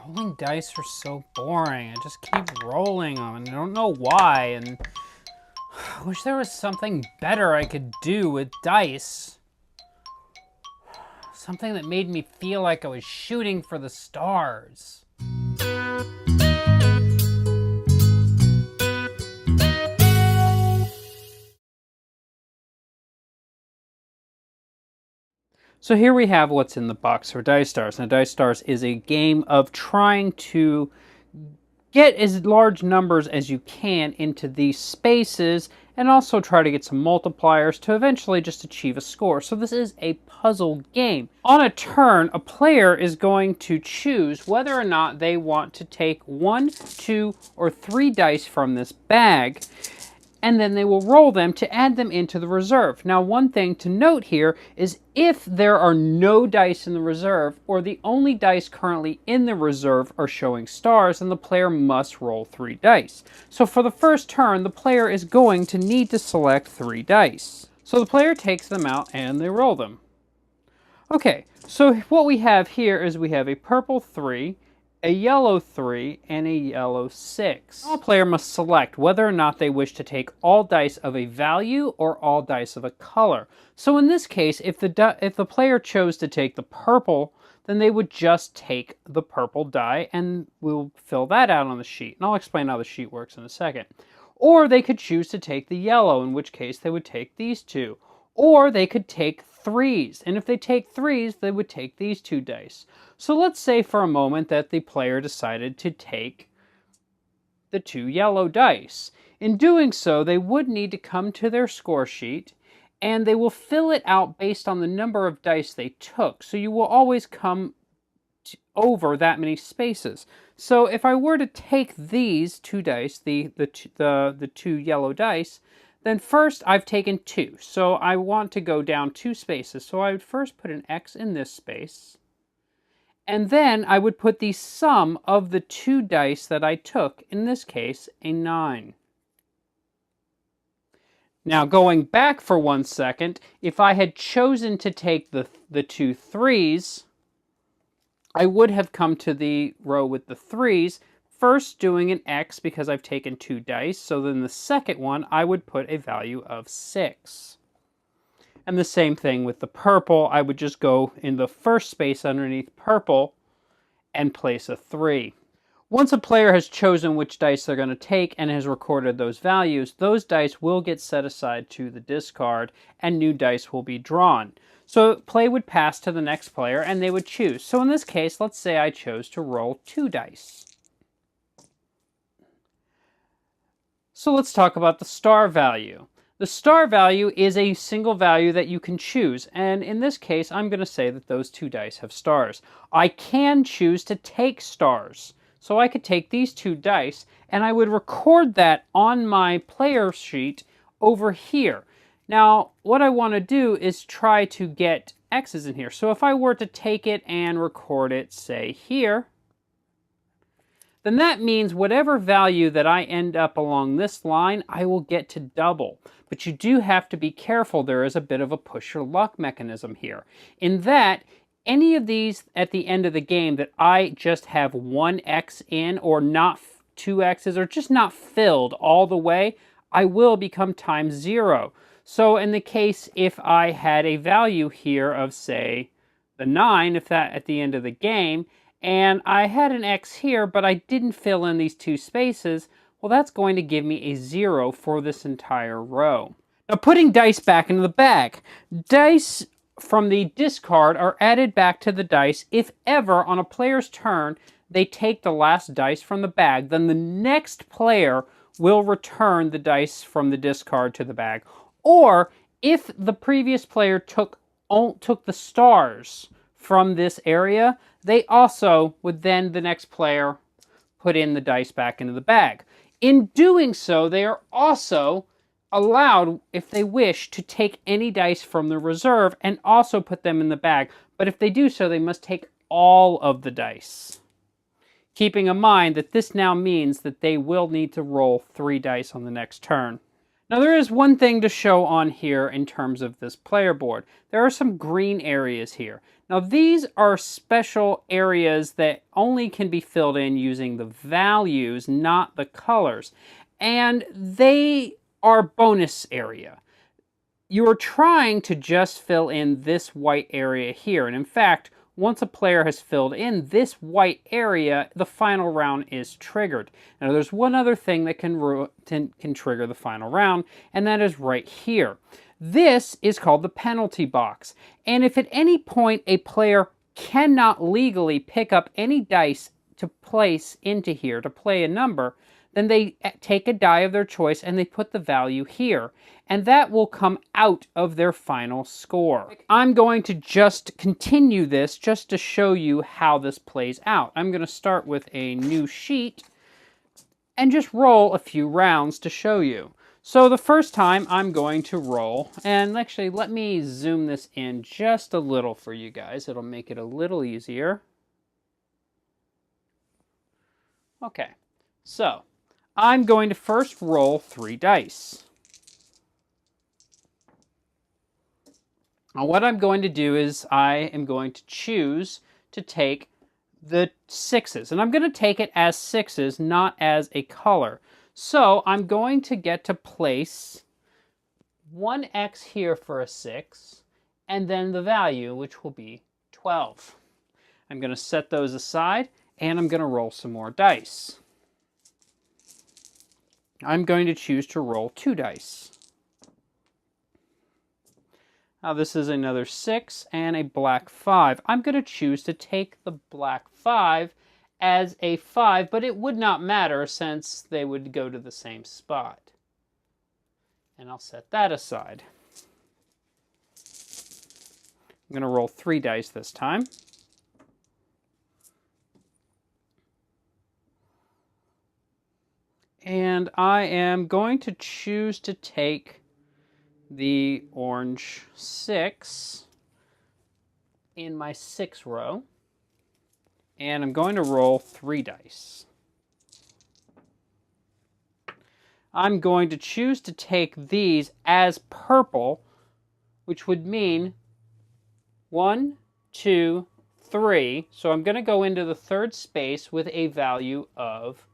Rolling dice are so boring. I just keep rolling them and I don't know why. And I wish there was something better I could do with dice. Something that made me feel like I was shooting for the stars. So here we have what's in the box for Dice Stars. Now, Dice Stars is a game of trying to get as large numbers as you can into these spaces and also try to get some multipliers to eventually just achieve a score. So this is a puzzle game. On a turn, a player is going to choose whether or not they want to take 1, 2, or 3 dice from this bag, and then they will roll them to add them into the reserve. Now, one thing to note here is if there are no dice in the reserve, or the only dice currently in the reserve are showing stars, then the player must roll 3 dice. So for the first turn, the player is going to need to select 3 dice. So the player takes them out and they roll them. Okay, so what we have here is we have a purple 3, a yellow 3, and a yellow 6. All player must select whether or not they wish to take all dice of a value or all dice of a color. So in this case, if the player chose to take the purple, then they would just take the purple die, and we'll fill that out on the sheet. And I'll explain how the sheet works in a second. Or they could choose to take the yellow, in which case they would take these 2. Or they could take 3s, and if they take 3s, they would take these 2 dice. So let's say for a moment that the player decided to take the 2 yellow dice. In doing so, they would need to come to their score sheet, and they will fill it out based on the number of dice they took. So you will always come over that many spaces. So if I were to take these 2 dice, the 2 yellow dice, then first I've taken 2. So I want to go down 2 spaces. So I would first put an X in this space. And then I would put the sum of the 2 dice that I took, in this case, a 9. Now going back for 1 second, if I had chosen to take the 2 3s, I would have come to the row with the 3s, first doing an X because I've taken 2 dice, so then the second one I would put a value of 6. And the same thing with the purple, I would just go in the first space underneath purple and place a 3. Once a player has chosen which dice they're going to take and has recorded those values, those dice will get set aside to the discard and new dice will be drawn. So play would pass to the next player and they would choose. So in this case, let's say I chose to roll 2 dice. So let's talk about the star value. The star value is a single value that you can choose, and in this case, I'm going to say that those 2 dice have stars. I can choose to take stars, so I could take these 2 dice, and I would record that on my player sheet over here. Now, what I want to do is try to get X's in here. So if I were to take it and record it, say, here, then that means whatever value that I end up along this line, I will get to double. But you do have to be careful. There is a bit of a push your luck mechanism here. In that, any of these at the end of the game that I just have 1 X in, or not 2 X's, or just not filled all the way, I will become times 0. So in the case, if I had a value here of, say, the 9, if that at the end of the game, and I had an X here, but I didn't fill in these 2 spaces, well, that's going to give me a 0 for this entire row. Now, putting dice back into the bag. Dice from the discard are added back to the dice if ever on a player's turn they take the last dice from the bag, then the next player will return the dice from the discard to the bag. Or if the previous player took the stars from this area, they also would then, the next player, put in the dice back into the bag. In doing so, they are also allowed, if they wish, to take any dice from the reserve and also put them in the bag. But if they do so, they must take all of the dice. Keeping in mind that this now means that they will need to roll 3 dice on the next turn. Now there is one thing to show on here in terms of this player board. There are some green areas here. Now these are special areas that only can be filled in using the values, not the colors. And they are bonus area. You are trying to just fill in this white area here. And in fact, once a player has filled in this white area, the final round is triggered. Now there's one other thing that can trigger the final round, and that is right here. This is called the penalty box. And if at any point a player cannot legally pick up any dice to place into here to play a number, then they take a die of their choice and they put the value here. And that will come out of their final score. I'm going to just continue this just to show you how this plays out. I'm going to start with a new sheet and just roll a few rounds to show you. So the first time I'm going to roll, and actually let me zoom this in just a little for you guys. It'll make it a little easier. Okay, so I'm going to first roll 3 dice. Now what I'm going to do is I am going to choose to take the 6s. And I'm going to take it as 6s, not as a color. So I'm going to get to place 1 X here for a 6, and then the value, which will be 12. I'm going to set those aside, and I'm going to roll some more dice. I'm going to choose to roll 2 dice. Now this is another 6 and a black 5. I'm going to choose to take the black 5 as a 5, but it would not matter since they would go to the same spot. And I'll set that aside. I'm going to roll 3 dice this time. And I am going to choose to take the orange 6 in my 6th row. And I'm going to roll 3 dice. I'm going to choose to take these as purple, which would mean 1, 2, 3. So I'm going to go into the 3rd space with a value of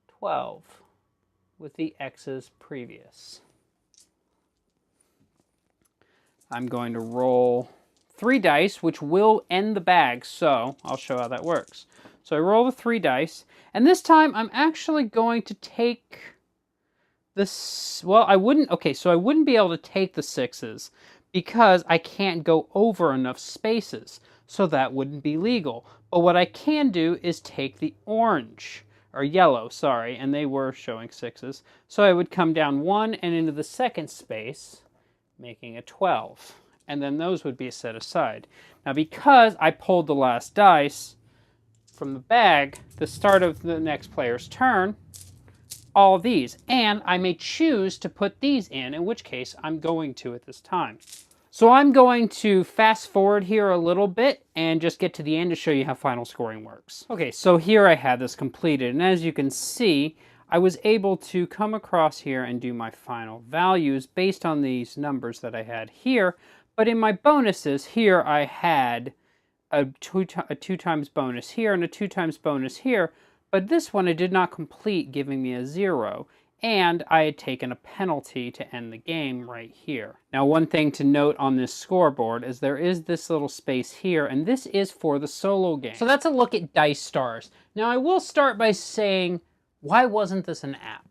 12 with the X's previous. I'm going to roll 3 dice, which will end the bag, so I'll show how that works. So I roll the 3 dice, and this time I'm actually going to take this, well, I wouldn't be able to take the 6s because I can't go over enough spaces, so that wouldn't be legal. But what I can do is take the orange, or yellow, sorry, and they were showing 6s. So I would come down 1 and into the 2nd space, making a 12. And then those would be set aside. Now because I pulled the last dice from the bag, the start of the next player's turn, all these. And I may choose to put these in which case I'm going to at this time. So I'm going to fast forward here a little bit and just get to the end to show you how final scoring works. Okay, so here I have this completed, and as you can see, I was able to come across here and do my final values based on these numbers that I had here. But in my bonuses, here I had a 2 times bonus here and a 2 times bonus here. But this one I did not complete, giving me a 0. And I had taken a penalty to end the game right here. Now one thing to note on this scoreboard is there is this little space here, and this is for the solo game. So that's a look at Dice Stars. Now I will start by saying, why wasn't this an app?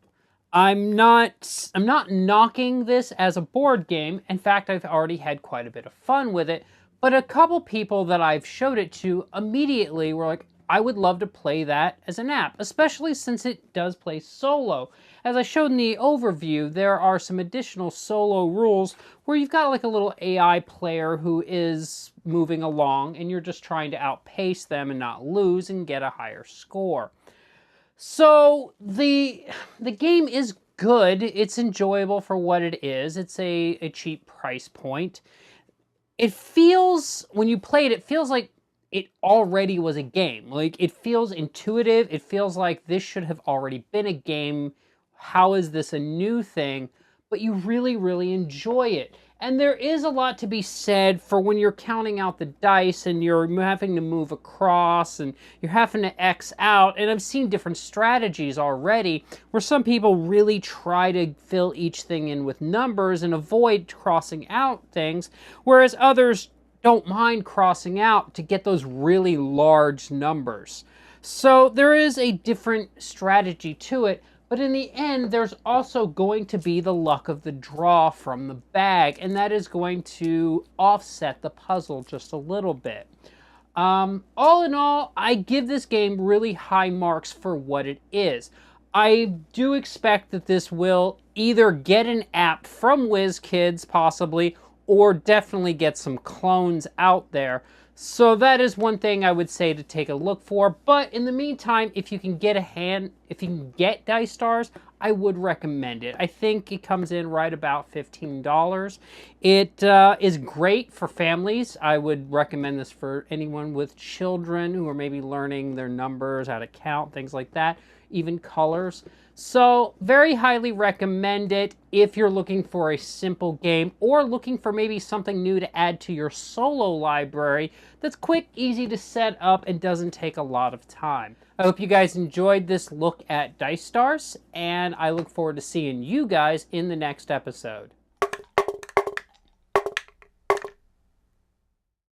I'm not knocking this as a board game. In fact, I've already had quite a bit of fun with it. But a couple people that I've showed it to immediately were like, I would love to play that as an app, especially since it does play solo. As I showed in the overview, there are some additional solo rules where you've got like a little AI player who is moving along and you're just trying to outpace them and not lose and get a higher score. So the game is good. It's enjoyable for what it is. It's a cheap price point. It feels, when you play it, it feels like it already was a game. Like, it feels intuitive. It feels like this should have already been a game how is this a new thing, but you really, really enjoy it. And there is a lot to be said for when you're counting out the dice and you're having to move across and you're having to X out. And I've seen different strategies already where some people really try to fill each thing in with numbers and avoid crossing out things, whereas others don't mind crossing out to get those really large numbers. So there is a different strategy to it. But in the end, there's also going to be the luck of the draw from the bag, and that is going to offset the puzzle just a little bit. All in all, I give this game really high marks for what it is. I do expect that this will either get an app from WizKids, possibly, or definitely get some clones out there. So that is one thing I would say to take a look for. But in the meantime, if you can get Dice Stars, I would recommend it. I think it comes in right about $15. It is great for families. I would recommend this for anyone with children who are maybe learning their numbers, how to count, things like that, even colors. So very highly recommend it if you're looking for a simple game or looking for maybe something new to add to your solo library that's quick, easy to set up, and doesn't take a lot of time. I hope you guys enjoyed this look at Dice Stars, and I look forward to seeing you guys in the next episode.